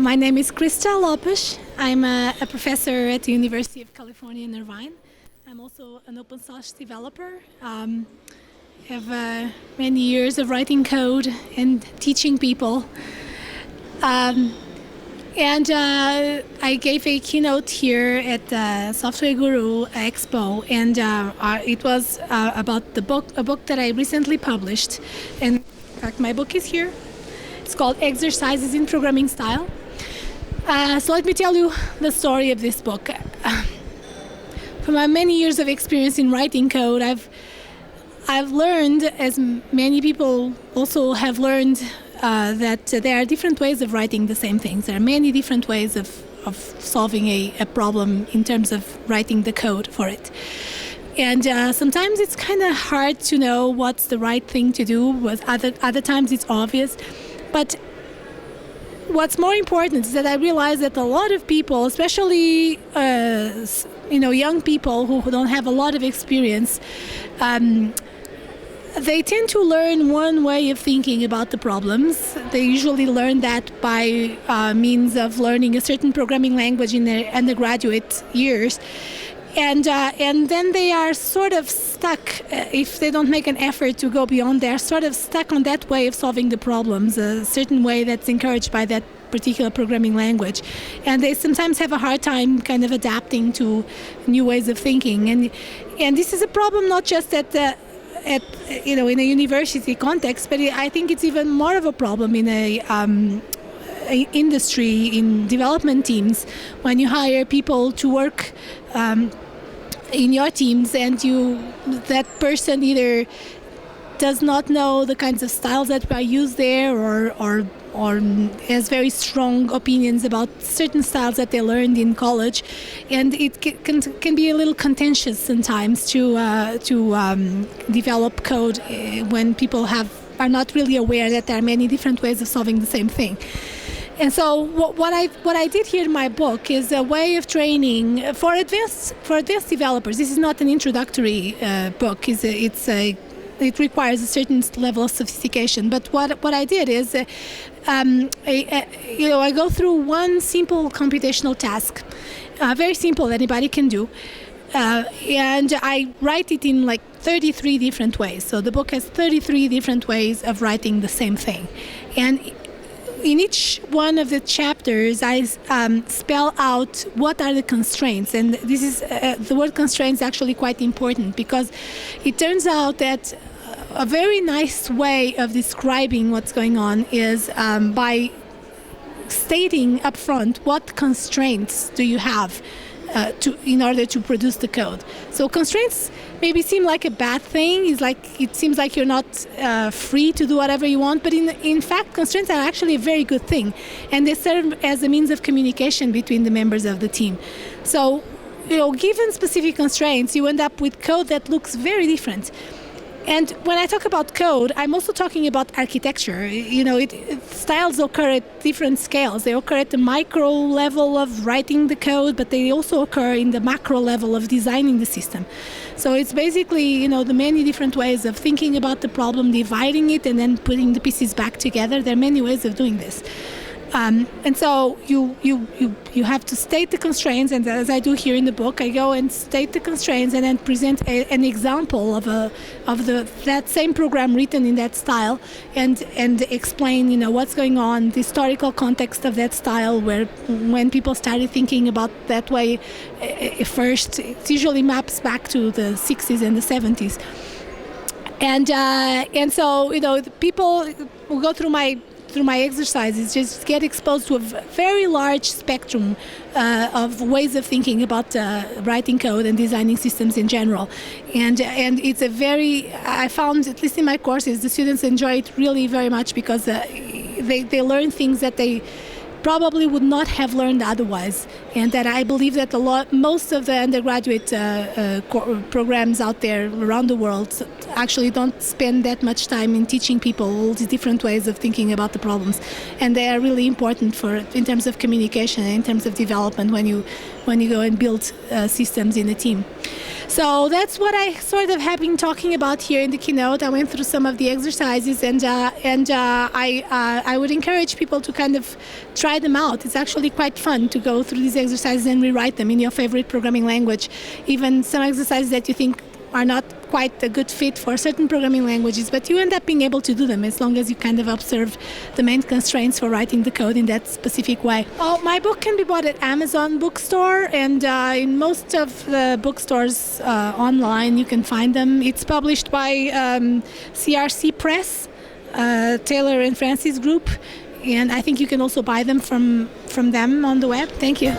My name is Krista Lopes. I'm a professor at the University of California in Irvine. I'm also an open source developer. Have many years of writing code and teaching people. And I gave a keynote here at the Software Guru Expo, and it was about a book that I recently published. And in fact, my book is here. It's called Exercises in Programming Style. So let me tell you the story of this book. From my many years of experience in writing code, I've learned, as many people also have learned, that there are different ways of writing the same things. There are many different ways of solving a problem in terms of writing the code for it. And sometimes it's kind of hard to know what's the right thing to do. Other times it's obvious. But what's more important is that I realize that a lot of people, especially young people who don't have a lot of experience, they tend to learn one way of thinking about the problems. They usually learn that by means of learning a certain programming language in their undergraduate years. And then they are sort of stuck, if they don't make an effort to go beyond, they're sort of stuck on that way of solving the problems, a certain way that's encouraged by that particular programming language. And they sometimes have a hard time kind of adapting to new ways of thinking. And this is a problem not just in a university context, but I think it's even more of a problem in a industry, in development teams, when you hire people to work in your teams, and that person either does not know the kinds of styles that are used there, or has very strong opinions about certain styles that they learned in college, and it can be a little contentious sometimes to develop code when people are not really aware that there are many different ways of solving the same thing. And so what I did here in my book is a way of training for advanced developers. This is not an introductory book. It requires a certain level of sophistication. But what I did is, I go through one simple computational task, very simple, anybody can do, and I write it in like 33 different ways. So the book has 33 different ways of writing the same thing, and in each one of the chapters, I spell out what are the constraints. And this is the word constraints is actually quite important, because it turns out that a very nice way of describing what's going on is by stating up front what constraints do you have in order to produce the code. So constraints maybe seem like a bad thing. It seems like you're not free to do whatever you want, but in fact, constraints are actually a very good thing, and they serve as a means of communication between the members of the team. So, given specific constraints, you end up with code that looks very different. And when I talk about code, I'm also talking about architecture. Styles occur at different scales. They occur at the micro level of writing the code, but they also occur in the macro level of designing the system. So it's basically, the many different ways of thinking about the problem, dividing it, and then putting the pieces back together. There are many ways of doing this. And so you have to state the constraints, and as I do here in the book, I go and state the constraints and then present an example of that same program written in that style, and explain what's going on, the historical context of that style, when people started thinking about that way first. It usually maps back to the 60s and the 70s, and so the people who go through my exercises just get exposed to a very large spectrum of ways of thinking about writing code and designing systems in general. And it's I found, at least in my courses, the students enjoy it really very much, because they learn things that they probably would not have learned otherwise, and that I believe that most of the undergraduate programs out there around the world actually don't spend that much time in teaching people all these different ways of thinking about the problems, and they are really important in terms of communication and in terms of development when you go and build systems in a team. So that's what I sort of have been talking about here in the keynote. I went through some of the exercises, and I would encourage people to kind of try them out. It's actually quite fun to go through these exercises and rewrite them in your favorite programming language. Even some exercises that you think are not quite a good fit for certain programming languages, but you end up being able to do them as long as you kind of observe the main constraints for writing the code in that specific way. Oh, my book can be bought at Amazon bookstore, and in most of the bookstores online you can find them. It's published by CRC Press, Taylor and Francis Group, and I think you can also buy them from them on the web. Thank you.